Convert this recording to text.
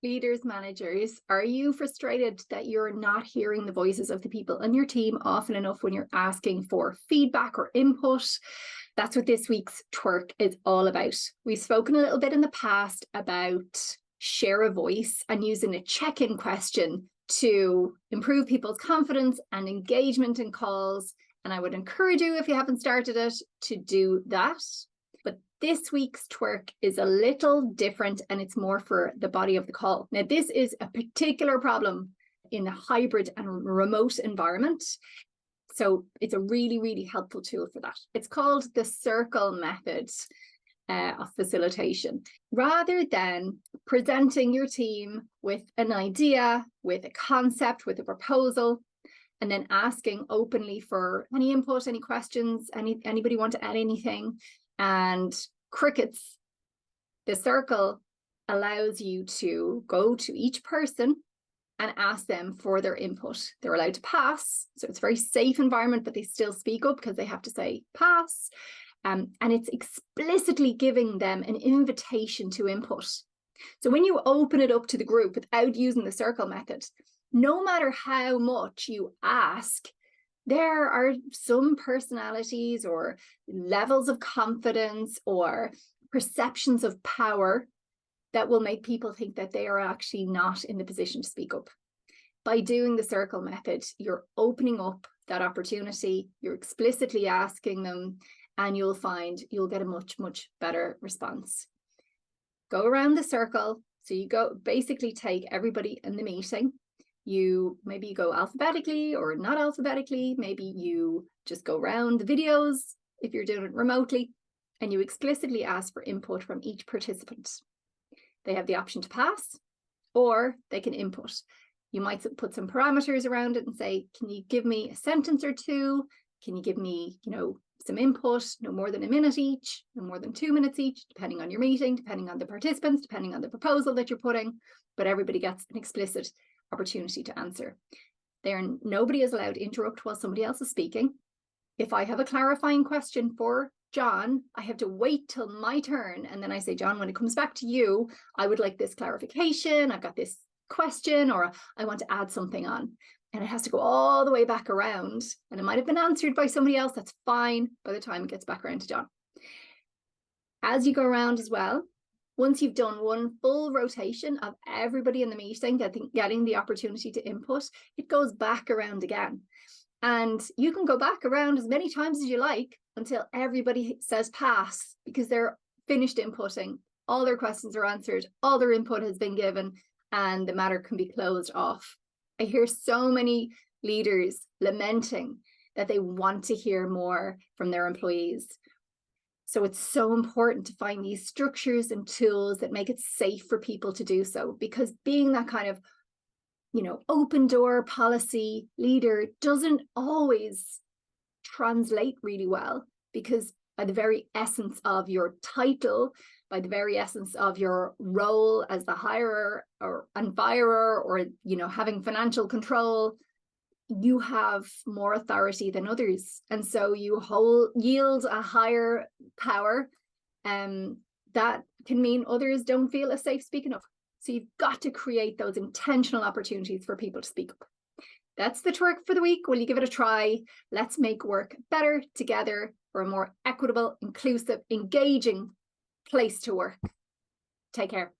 leaders, managers, are you frustrated that you're not hearing the voices of the people on your team often enough when you're asking for feedback or input? That's what this week's twerk is all about. We've spoken a little bit in the past about share a voice and using a check-in question to improve people's confidence and engagement in calls. And I would encourage you, if you haven't started it, to do that. But this week's twerk is a little different and it's more for the body of the call. Now, this is a particular problem in a hybrid and remote environment. So it's a really, really helpful tool for that. It's called the circle method of facilitation. Rather than presenting your team with an idea, with a concept, with a proposal, and then asking openly for any input, any questions, anybody want to add anything, and crickets, the circle allows you to go to each person and ask them for their input. They're allowed to pass, so it's a very safe environment, but they still speak up because they have to say pass. And it's explicitly giving them an invitation to input. So when you open it up to the group without using the circle method, no matter how much you ask, there are some personalities or levels of confidence or perceptions of power that will make people think that they are actually not in the position to speak up. By doing the circle method, you're opening up that opportunity, you're explicitly asking them, and you'll find you'll get a much, much better response. Go around the circle. So you basically take everybody in the meeting. Maybe you go alphabetically or not alphabetically. Maybe you just go around the videos if you're doing it remotely, and you explicitly ask for input from each participant. They have the option to pass or they can input. You might put some parameters around it and say, can you give me a sentence or two? Can you give me, some input, no more than a minute each, no more than 2 minutes each, depending on your meeting, depending on the participants, depending on the proposal that you're putting, but everybody gets an explicit opportunity to answer. Nobody is allowed to interrupt while somebody else is speaking. If I have a clarifying question for John, I have to wait till my turn, and then I say, John, when it comes back to you, I would like this clarification, I've got this question, or I want to add something on. And it has to go all the way back around, and it might have been answered by somebody else. That's fine by the time it gets back around to John. As you go around as well, once you've done one full rotation of everybody in the meeting getting the opportunity to input, it goes back around again. And you can go back around as many times as you like until everybody says pass, because they're finished inputting, all their questions are answered, all their input has been given, and the matter can be closed off. I hear so many leaders lamenting that they want to hear more from their employees. So it's so important to find these structures and tools that make it safe for people to do so, because being that kind of, open door policy leader doesn't always translate really well, because by the very essence of your title, by the very essence of your role as the hirer and firer, or having financial control, you have more authority than others, and so you yield a higher power, and that can mean others don't feel as safe speaking up. So you've got to create those intentional opportunities for people to speak up. That's the twerk for the week. Will you give it a try? Let's make work better together for a more equitable, inclusive, engaging place to work. Take care.